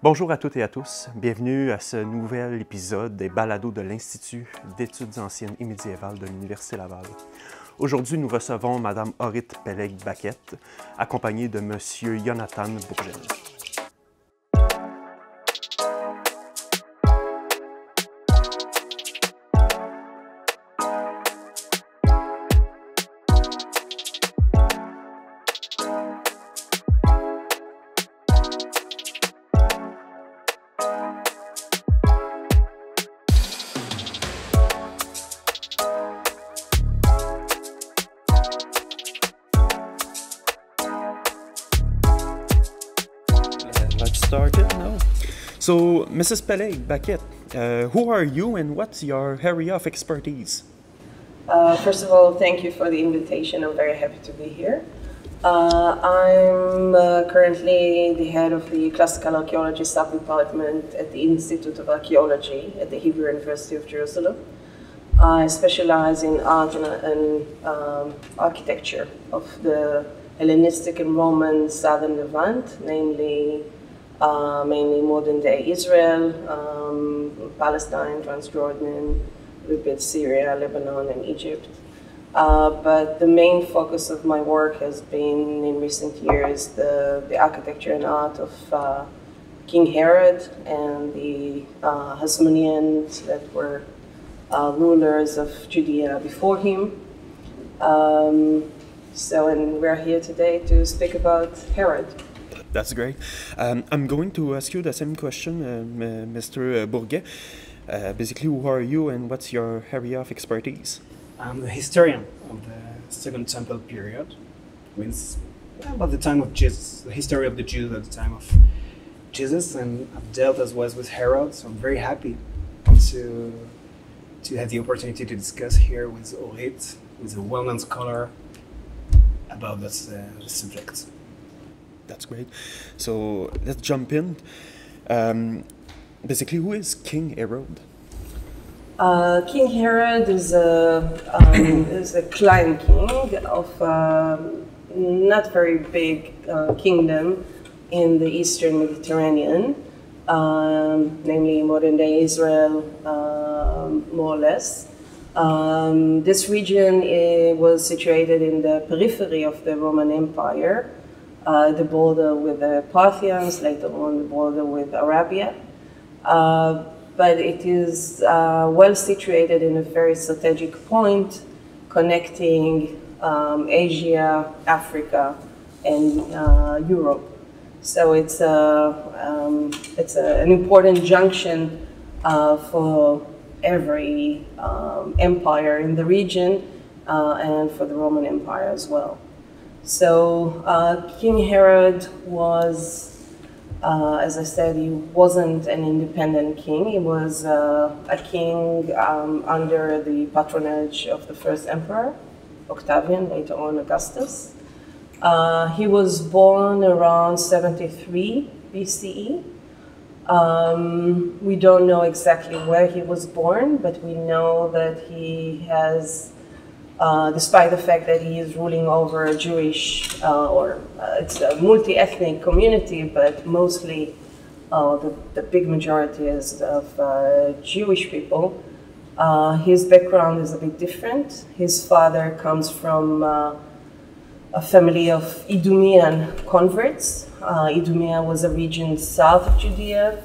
Bonjour à toutes et à tous, bienvenue à ce nouvel épisode des balados de l'Institut d'études anciennes et médiévales de l'Université Laval. Aujourd'hui, nous recevons Mme Orit Peleg-Barkat, accompagnée de M. Jonathan Bourgel. Let's start it now. So, Mrs. Peleg-Barkat, who are you and what's your area of expertise? First of all, thank you for the invitation. I'm very happy to be here. I'm currently the head of the Classical Archaeology sub-department at the Institute of Archaeology at the Hebrew University of Jerusalem. I specialize in art and architecture of the Hellenistic and Roman southern Levant, namely mainly modern-day Israel, Palestine, Transjordan, a little bit Syria, Lebanon, and Egypt. But the main focus of my work has been, in recent years, the architecture and art of King Herod and the Hasmoneans that were rulers of Judea before him. And we're here today to speak about Herod. That's great. I'm going to ask you the same question, Mr. Bourgel. Basically, who are you and what's your area of expertise? I'm a historian of the Second Temple period. Means about the time of Jesus, the history of the Jews at the time of Jesus, and I've dealt as well with Herod, so I'm very happy to have the opportunity to discuss here with Orit, who's a well-known scholar about this subject. That's great. So let's jump in. Basically, who is King Herod? King Herod is a client king of not very big kingdom in the Eastern Mediterranean, namely modern-day Israel, more or less. This region was situated in the periphery of the Roman Empire, the border with the Parthians, later on the border with Arabia. But it is well situated in a very strategic point connecting Asia, Africa, and Europe. So it's an important junction for every empire in the region and for the Roman Empire as well. So King Herod was, as I said, he wasn't an independent king. He was a king under the patronage of the first emperor, Octavian, later on Augustus. He was born around 73 BCE. We don't know exactly where he was born, but we know that he has, despite the fact that he is ruling over a Jewish, it's a multi-ethnic community, but mostly the big majority is of Jewish people. His background is a bit different. His father comes from a family of Idumean converts. Idumea was a region south of Judea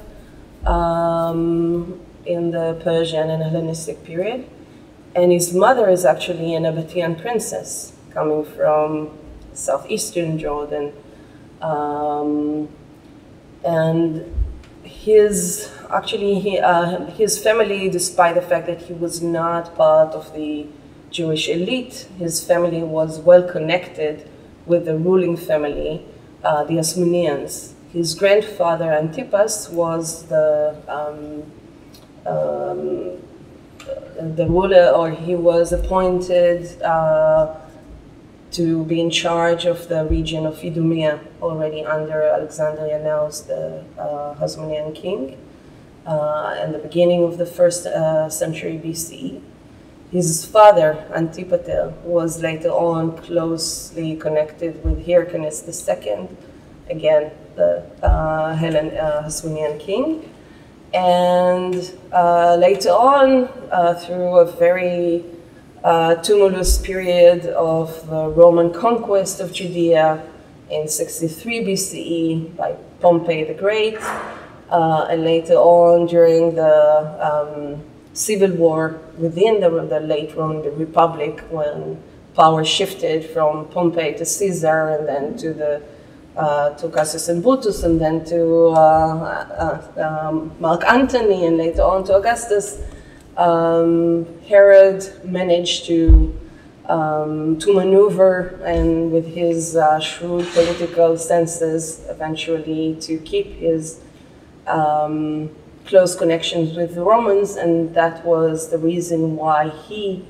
in the Persian and Hellenistic period. And his mother is actually an Nabatean princess coming from southeastern Jordan. And his family, despite the fact that he was not part of the Jewish elite, his family was well connected with the ruling family, the Hasmoneans. His grandfather Antipas was the ruler, or he was appointed to be in charge of the region of Idumea, already under Alexander Jannaeus, the Hasmonean king, in the beginning of the first century BCE. His father, Antipater, was later on closely connected with Hyrcanus II, again, the Hasmonean king. And later on, through a very tumultuous period of the Roman conquest of Judea in 63 BCE by Pompey the Great, and later on during the civil war within the late Roman Republic, when power shifted from Pompey to Caesar, and then to Cassius and Brutus, and then to Mark Antony, and later on to Augustus. Herod managed to maneuver, and with his shrewd political senses, eventually to keep his close connections with the Romans, and that was the reason why he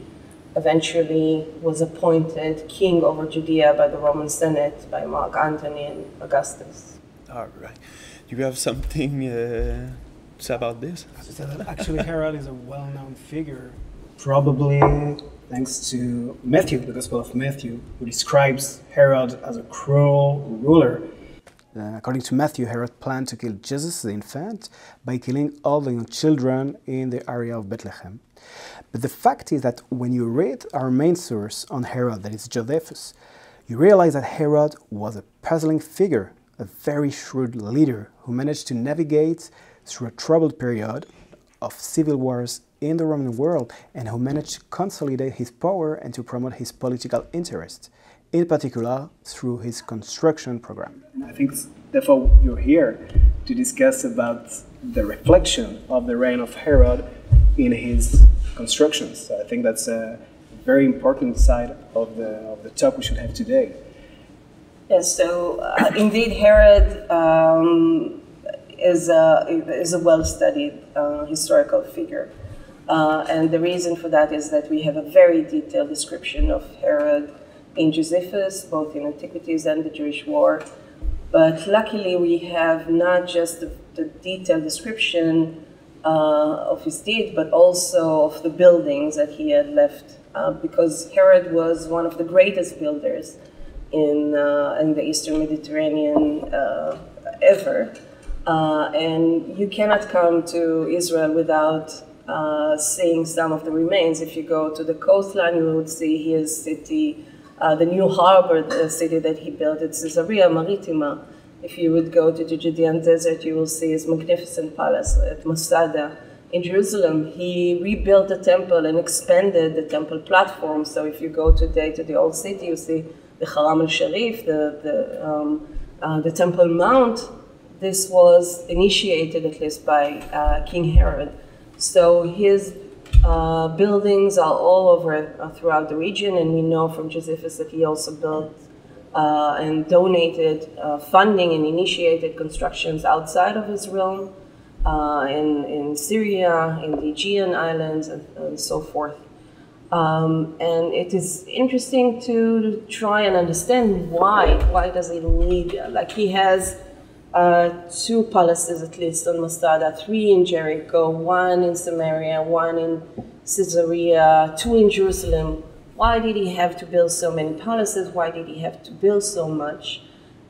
eventually was appointed king over Judea by the Roman Senate, by Mark Antony and Augustus. All right. Do you have something to say about this? Actually, Herod is a well-known figure, probably thanks to Matthew, the Gospel of Matthew, who describes Herod as a cruel ruler. According to Matthew, Herod planned to kill Jesus, the infant, by killing all the young children in the area of Bethlehem. But the fact is that when you read our main source on Herod, that is Josephus, you realize that Herod was a puzzling figure, a very shrewd leader who managed to navigate through a troubled period of civil wars in the Roman world, and who managed to consolidate his power and to promote his political interests, in particular through his construction program. I think therefore you're here to discuss about the reflection of the reign of Herod in his constructions. So I think that's a very important side of the talk we should have today. Yes, so indeed Herod is a well-studied historical figure. And the reason for that is that we have a very detailed description of Herod in Josephus, both in Antiquities and the Jewish War. But luckily we have not just the detailed description of his deed, but also of the buildings that he had left, because Herod was one of the greatest builders in the Eastern Mediterranean ever. And you cannot come to Israel without seeing some of the remains. If you go to the coastline, you would see his city, the new harbor, the city that he built at Caesarea Maritima. If you would go to the Judean desert, you will see his magnificent palace at Masada. In Jerusalem, he rebuilt the temple and expanded the temple platform. So if you go today to the old city, you see the Haram al-Sharif, the Temple Mount. This was initiated at least by King Herod. So his buildings are all over throughout the region, and we know from Josephus that he also built and donated funding and initiated constructions outside of his realm, in Syria, in the Aegean Islands, and so forth. And it is interesting to try and understand why does he need, like he has 2 palaces at least on Masada, 3 in Jericho, 1 in Samaria, 1 in Caesarea, 2 in Jerusalem. Why did he have to build so many palaces? Why did he have to build so much?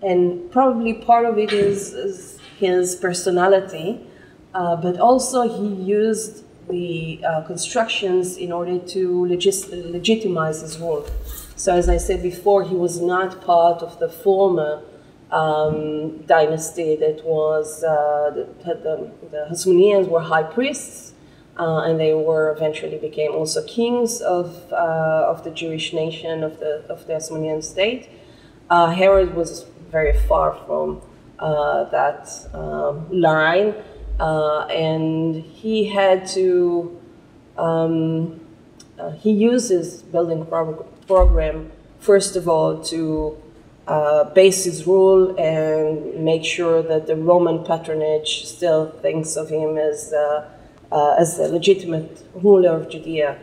And probably part of it is his personality, but also he used the constructions in order to legitimize his rule. So as I said before, he was not part of the former dynasty that was, the Hasmoneans were high priests, and they eventually became also kings of the Jewish nation, of the Hasmonean state. Herod was very far from that line, and he had to, he used his building program, first of all, to base his rule and make sure that the Roman patronage still thinks of him as a legitimate ruler of Judea.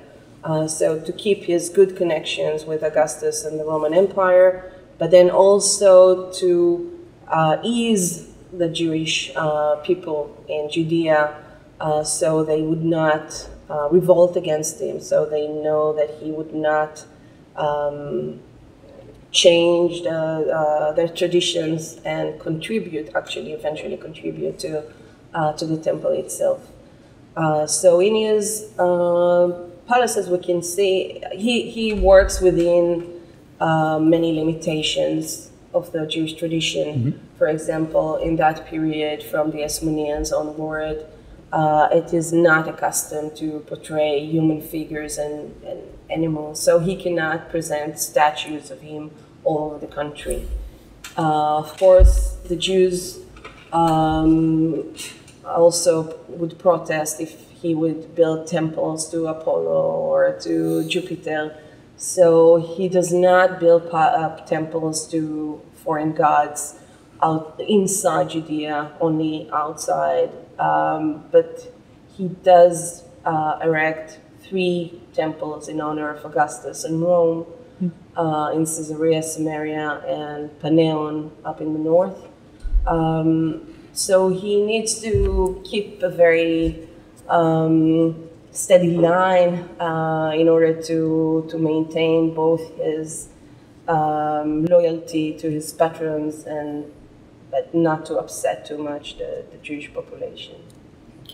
So to keep his good connections with Augustus and the Roman Empire, but then also to ease the Jewish people in Judea so they would not revolt against him, so they know that he would not change their traditions and eventually contribute to the temple itself. So in his palaces, we can see he works within many limitations of the Jewish tradition. Mm-hmm. For example, in that period, from the Hasmoneans onward, it is not accustomed to portray human figures and animals, so he cannot present statues of him all over the country. Of course, the Jews also would protest if he would build temples to Apollo or to Jupiter. So he does not build temples to foreign gods inside Judea, only outside. But he does erect 3 temples in honor of Augustus in Rome, in Caesarea, Samaria, and Paneon up in the north. So he needs to keep a very steady line in order to maintain both his loyalty to his patrons but not to upset too much the Jewish population.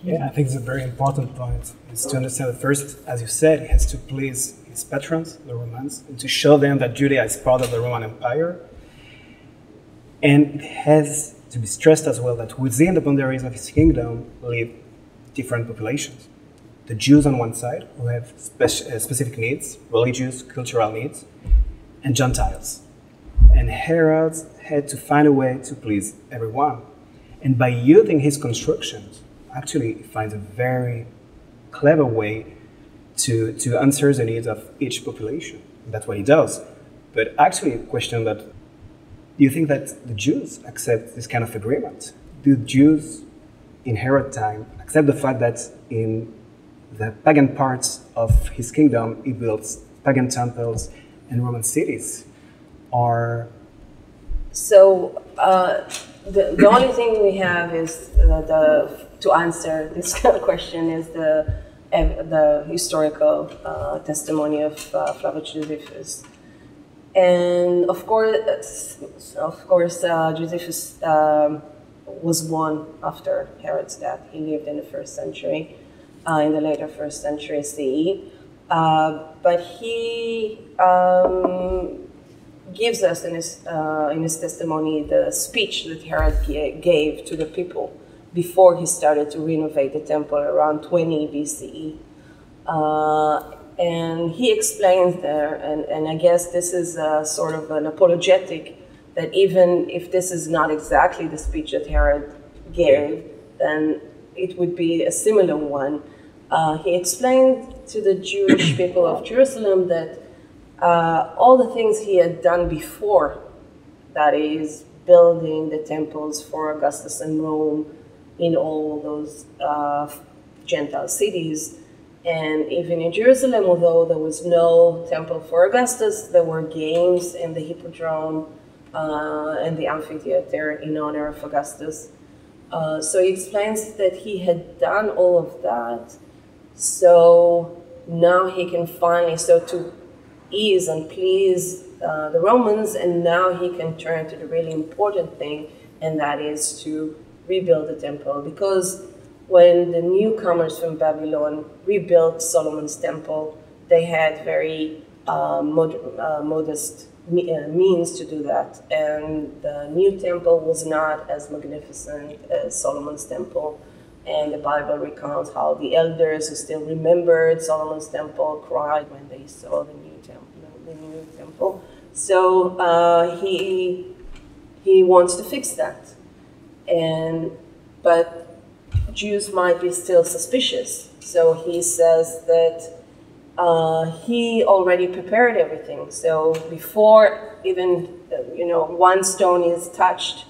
Yeah, I think it's a very important point. It's to understand that first, as you said, he has to please his patrons, the Romans, and to show them that Judea is part of the Roman Empire. And it has to be stressed as well that within the boundaries of his kingdom live different populations. The Jews on one side, who have specific needs, religious, cultural needs, and Gentiles. And Herod had to find a way to please everyone. And by using his constructions, actually he finds a very clever way to answer the needs of each population. That's what he does. But actually, a question that, do you think that the Jews accept this kind of agreement? Do Jews in Herod's time accept the fact that in the pagan parts of his kingdom, he builds pagan temples and Roman cities? Or so the only thing we have is to answer this question is the historical testimony of Flavius Josephus, and of course Josephus was born after Herod's death. He lived in the first century, in the later first century CE, but he gives us in his testimony the speech that Herod gave to the people before he started to renovate the temple around 20 BCE. And he explains there, and I guess this is sort of an apologetic, that even if this is not exactly the speech that Herod gave, then it would be a similar one. He explained to the Jewish people of Jerusalem that all the things he had done before, that is, building the temples for Augustus and Rome in all those Gentile cities, and even in Jerusalem, although there was no temple for Augustus, there were games in the Hippodrome and the amphitheater in honor of Augustus. So he explains that he had done all of that, so now he can finally, to ease and please the Romans, and now he can turn to the really important thing, and that is to rebuild the temple. Because when the newcomers from Babylon rebuilt Solomon's temple, they had very modest means to do that, and the new temple was not as magnificent as Solomon's temple. And the Bible recounts how the elders who still remembered Solomon's temple cried when they saw the new temple. So he wants to fix that, but Jews might be still suspicious. So he says that he already prepared everything. So before even one stone is touched,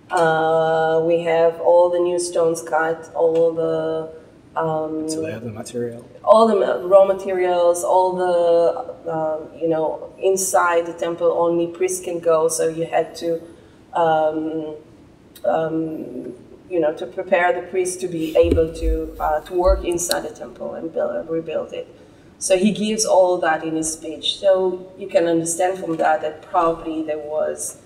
we have all the new stones cut, all the so they have the material, all the raw materials, all the inside the temple only priests can go. So you had to to prepare the priests to be able to work inside the temple and rebuild it. So he gives all that in his speech. So you can understand from that that probably there was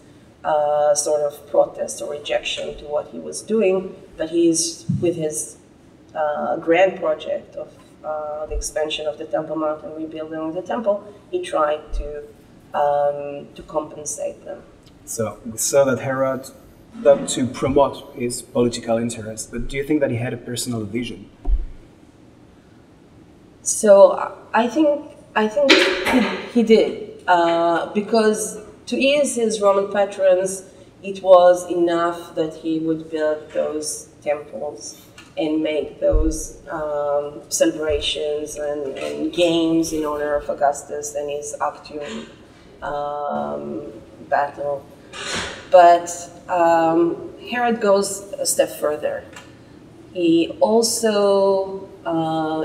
a sort of protest or rejection to what he was doing, but he's with his grand project of the expansion of the Temple Mount and rebuilding of the temple, he tried to compensate them. So we saw that Herod thought to promote his political interests, but do you think that he had a personal vision? So I think he did, because to ease his Roman patrons, it was enough that he would build those temples and make those celebrations and games in honor of Augustus and his Actium battle. But Herod goes a step further. He also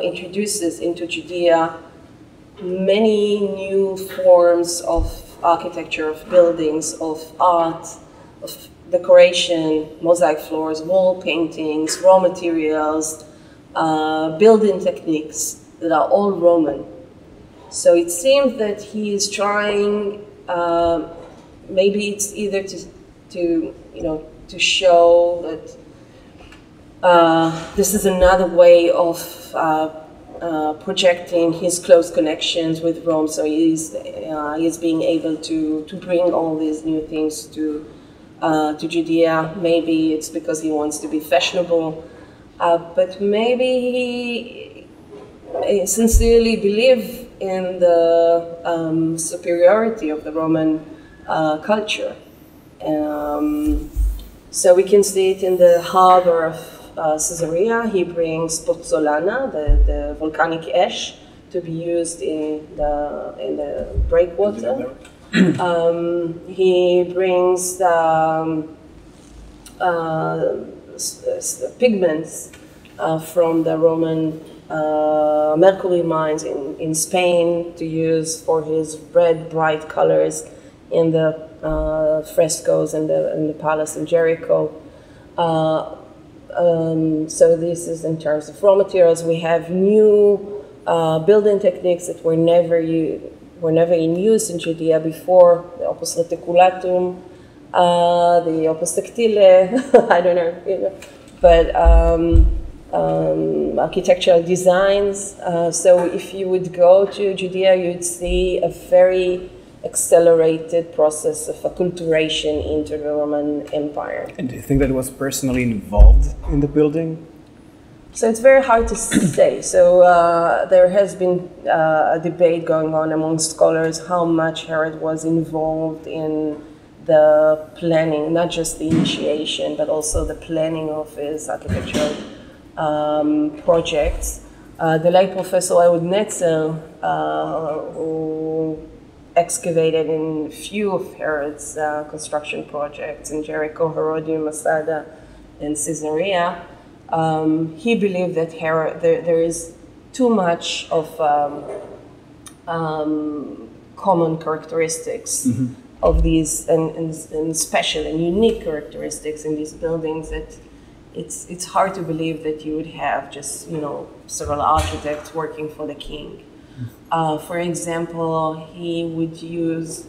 introduces into Judea many new forms of architecture, of buildings, of art, of decoration, mosaic floors, wall paintings, raw materials, building techniques that are all Roman. So it seems that he is trying, maybe it's either to show that this is another way of projecting his close connections with Rome. So he's being able to bring all these new things to Judea. Maybe it's because he wants to be fashionable, but maybe he sincerely believes in the superiority of the Roman culture. So we can see it in the harbor of Caesarea. He brings pozzolana, the volcanic ash, to be used in the breakwater. He brings pigments from the Roman mercury mines in Spain to use for his red, bright colors in the frescoes in the palace in Jericho. So this is in terms of raw materials. We have new building techniques that were never in use in Judea before: the opus reticulatum, the opus tectile. I don't know, but architectural designs. So if you would go to Judea, you'd see a very accelerated process of acculturation into the Roman Empire. And do you think that he was personally involved in the building? So it's very hard to say. So there has been a debate going on among scholars how much Herod was involved in the planning, not just the initiation, but also the planning of his architectural projects. The late Professor Ehud Netzer, who excavated in few of Herod's construction projects in Jericho, Hérodion, Masada, and Caesarea, he believed that there is too much of common characteristics of these, and special and unique characteristics in these buildings, that it's hard to believe that you would have just several architects working for the king. For example, he would use,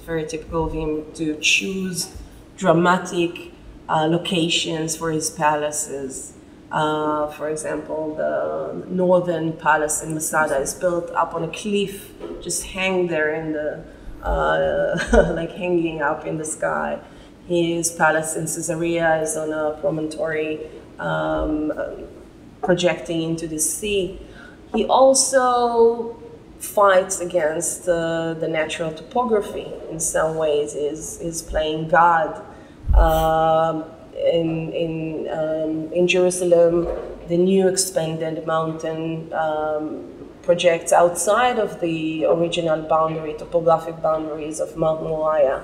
very typical of him, to choose dramatic locations for his palaces. For example, the northern palace in Masada is built up on a cliff, just hang there in the, like hanging up in the sky. His palace in Caesarea is on a promontory projecting into the sea. He also fights against the natural topography. In some ways, is playing God. In Jerusalem, the new expanded mountain projects outside of the original topographic boundaries of Mount Moriah.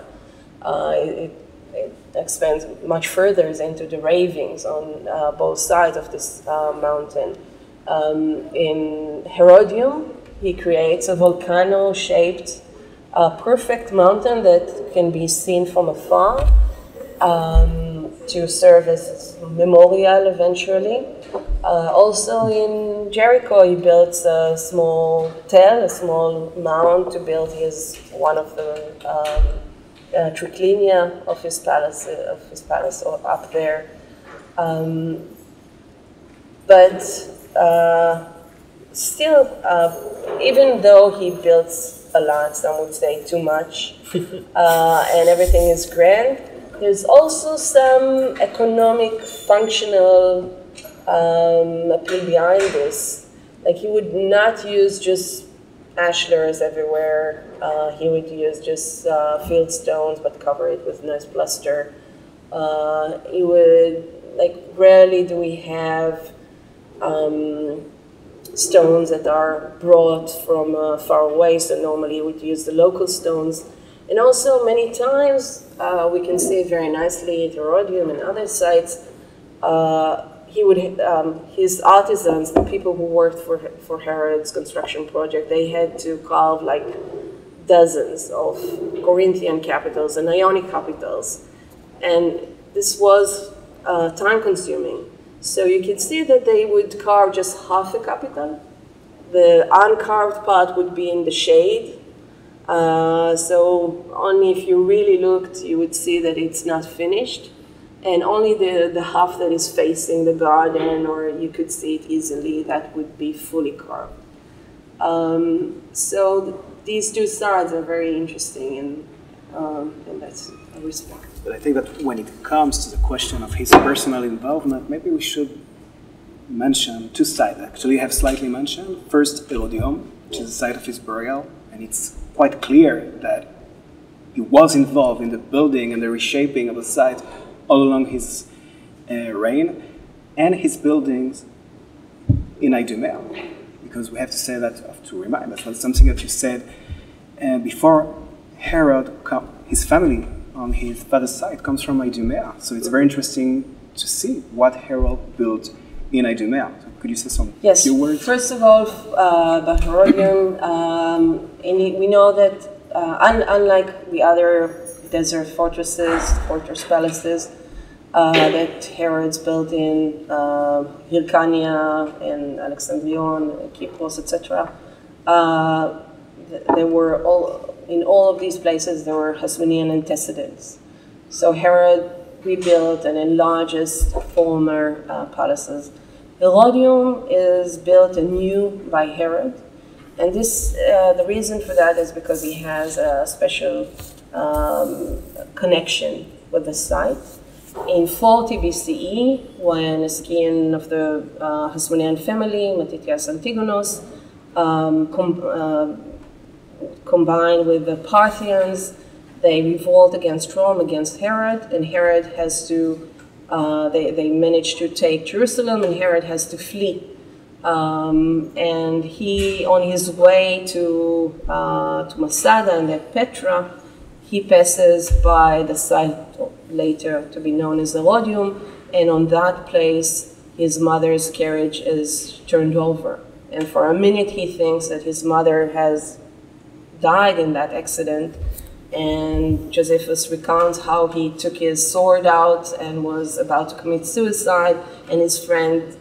It expands much further into the ravings on both sides of this mountain. In Hérodion, he creates a volcano-shaped, perfect mountain that can be seen from afar, to serve as memorial eventually. Also in Jericho, he built a small tell, a small mound to build one of the triclinia of his palace up there. But still, even though he built a lot, some would say too much, and everything is grand, there's also some economic, functional appeal behind this. Like, he would not use just ashlars everywhere. He would use just field stones, but cover it with nice plaster. He would, rarely do we have stones that are brought from far away, so normally he would use the local stones. And also many times, we can see very nicely at Hérodion and other sites, he would, his artisans, the people who worked for Herod's construction project, they had to carve dozens of Corinthian capitals and Ionic capitals. And this was time-consuming. So you can see that they would carve just half a capital. The uncarved part would be in the shade. So only if you really looked, you would see that it's not finished. And only the half that is facing the garden, or you could see it easily, that would be fully carved. So these two sides are very interesting in that respect. But I think that when it comes to the question of his personal involvement, maybe we should mention two sides. Actually, I have slightly mentioned. First, Hérodion, which is the site of his burial, and it's quite clear that he was involved in the building and the reshaping of the site all along his reign, and his buildings in Idumea, because we have to say that, to remind us, that's something that you said before. Herod, his family on his father's side comes from Idumea, so it's very interesting to see what Herod built in Idumea. So could you say some few words? First of all, about Hérodion, we know that unlike the other desert fortress palaces that Herod's built in Hyrcania and Alexandrion, Kypros, etc., there were in all of these places there were Hasmonean antecedents. So Herod rebuilt and enlarged former palaces. Hérodion is built anew by Herod, and this the reason for that is because he has a special connection with the site. In 40 BCE, when a scion of the Hasmonean family, Mattathias Antigonos, combined with the Parthians, they revolt against Rome, against Herod, and Herod has to, they manage to take Jerusalem, and Herod has to flee. And he, on his way to Masada and at Petra, he passes by the site later to be known as Hérodion, and on that place, his mother's carriage is turned over. And for a minute, he thinks that his mother has died in that accident. And Josephus recounts how he took his sword out and was about to commit suicide, and his friend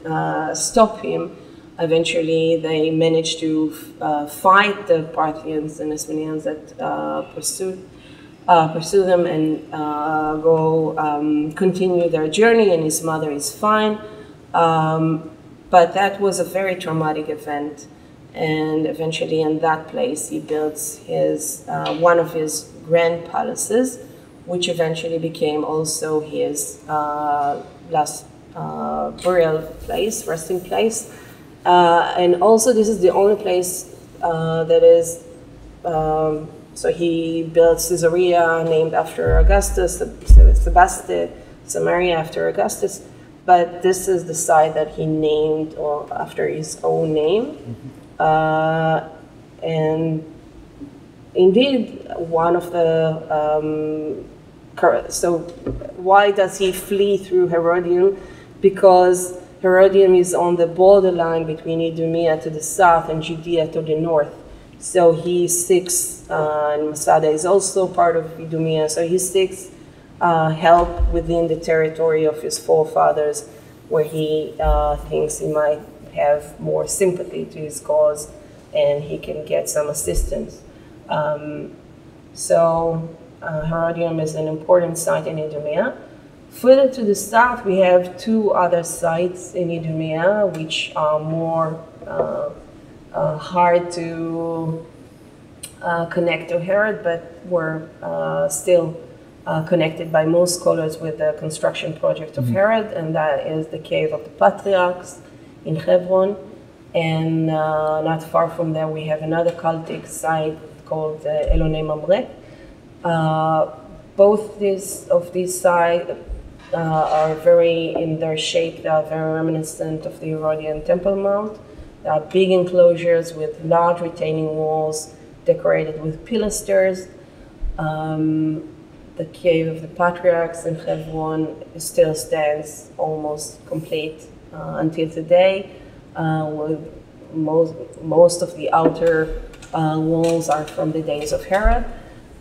stopped him. Eventually, they managed to fight the Parthians and Hasmoneans that pursue them and continue their journey, and his mother is fine. But that was a very traumatic event, and eventually in that place he builds his one of his grand palaces, which eventually became also his last burial place, resting place. And also this is the only place that is, so he built Caesarea named after Augustus, Sebaste, Samaria after Augustus, but this is the site that he named after his own name. And indeed, one of the, so why does he flee through Hérodion? Because Hérodion is on the borderline between Idumea to the south and Judea to the north. So he seeks, and Masada is also part of Idumea, so he seeks help within the territory of his forefathers, where he thinks he might have more sympathy to his cause and he can get some assistance. Hérodion is an important site in Idumea. Further to the south, we have two other sites in Idumea, which are more hard to connect to Herod, but were still connected by most scholars with the construction project of Herod, and that is the cave of the patriarchs in Hebron. And not far from there, we have another cultic site called Elonei Mamre. Both of these sites are very, in their shape, they are very reminiscent of the Herodian Temple Mount. There are big enclosures with large retaining walls decorated with pilasters. The cave of the patriarchs in Hebron still stands almost complete until today. With most of the outer walls are from the days of Herod.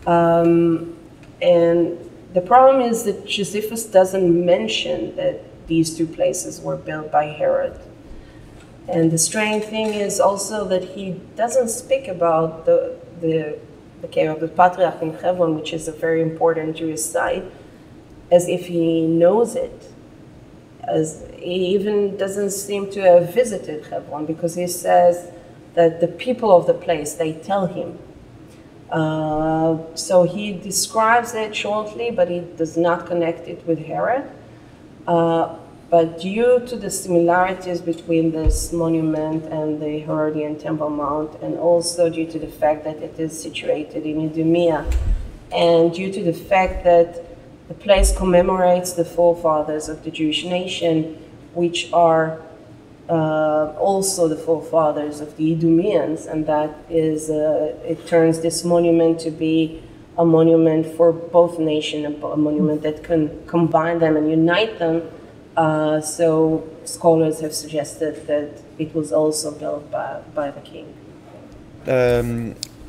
And the problem is that Josephus doesn't mention that these two places were built by Herod. And the strange thing is also that he doesn't speak about the cave of the Patriarch in Hebron, which is a very important Jewish site, as if he knows it. As he even doesn't seem to have visited Hebron, because he says that the people of the place, they tell him. So he describes it shortly, but he does not connect it with Herod. But due to the similarities between this monument and the Herodian Temple Mount, and also due to the fact that it is situated in Idumea, and due to the fact that the place commemorates the forefathers of the Jewish nation, which are also the forefathers of the Idumeans, and that is, it turns this monument to be a monument for both nations, a monument that can combine them and unite them. So scholars have suggested that it was also built by the king.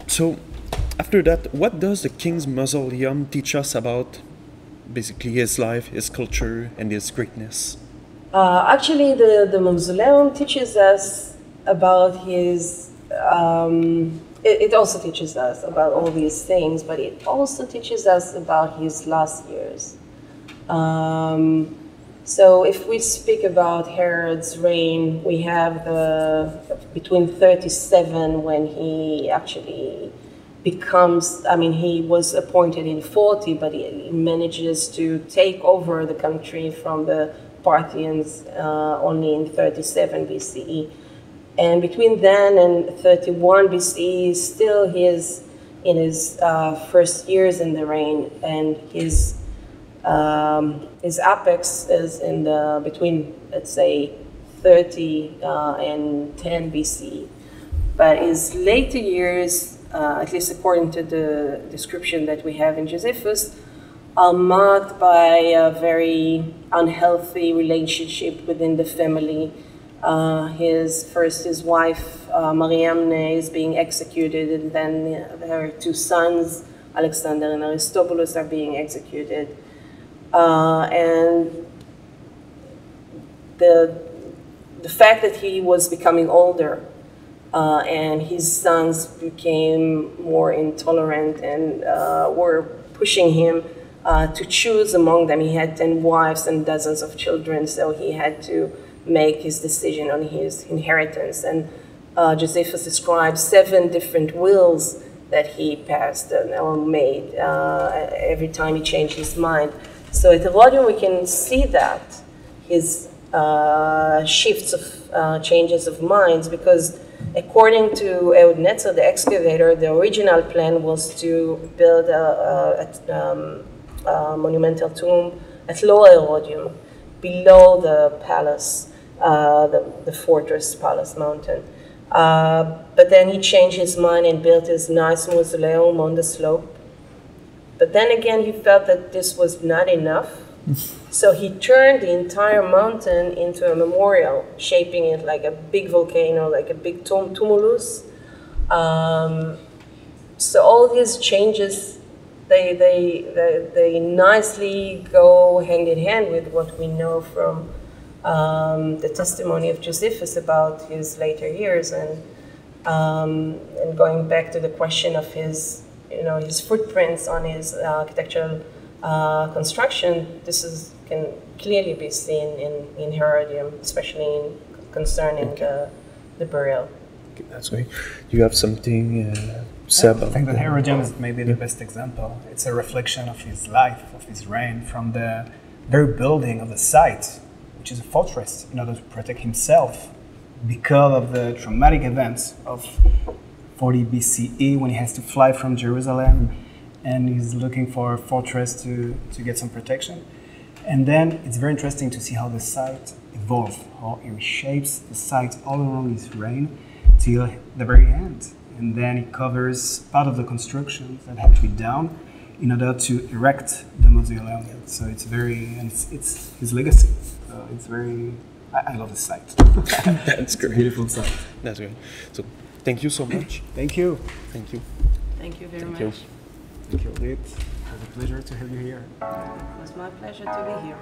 So after that, what does the king's mausoleum teach us about basically his life, his culture, and his greatness? Actually, the mausoleum teaches us about his, it also teaches us about all these things, but it also teaches us about his last years. So if we speak about Herod's reign, we have between 37 when he actually becomes, he was appointed in 40, but he manages to take over the country from the Parthians only in 37 BCE. And between then and 31 BCE, still he is in his first years in the reign, and his apex is in between, let's say, 30 and 10 BCE. But his later years, at least according to the description that we have in Josephus, are marked by a very unhealthy relationship within the family. His wife, Mariamne, is being executed, and then her two sons, Alexander and Aristobulus, are being executed. And the fact that he was becoming older and his sons became more intolerant and were pushing him to choose among them. He had 10 wives and dozens of children, so he had to make his decision on his inheritance. And Josephus describes 7 different wills that he passed or made every time he changed his mind. So at Hérodion we can see that, his shifts of changes of minds, because according to Ehud Netzer, the excavator, the original plan was to build a monumental tomb at Lower Hérodion, below the palace, the fortress palace mountain. But then he changed his mind and built his nice mausoleum on the slope. But then again, he felt that this was not enough. So he turned the entire mountain into a memorial, shaping it like a big volcano, like a big tumulus. So all these changes they nicely go hand in hand with what we know from the testimony of Josephus about his later years, and going back to the question of his footprints on his architectural construction. This can clearly be seen in Hérodion, especially concerning the burial. Okay, that's great. Do you have something say about? I think that Hérodion is maybe the best example. It's a reflection of his life, of his reign, from the very building of the site, which is a fortress, in order to protect himself because of the traumatic events of 40 BCE, when he has to fly from Jerusalem and he's looking for a fortress to get some protection. And then it's very interesting to see how the site evolves, how he reshapes the site all along his reign till the very end. And then he covers part of the construction that had to be done in order to erect the mausoleum. So it's it's his legacy. So it's very, I love the site. That's great. Beautiful site. That's great. So thank you so much. Thank you. Thank you. Thank you very much. You. Thank you, Orit. It was a pleasure to have you here. It was my pleasure to be here.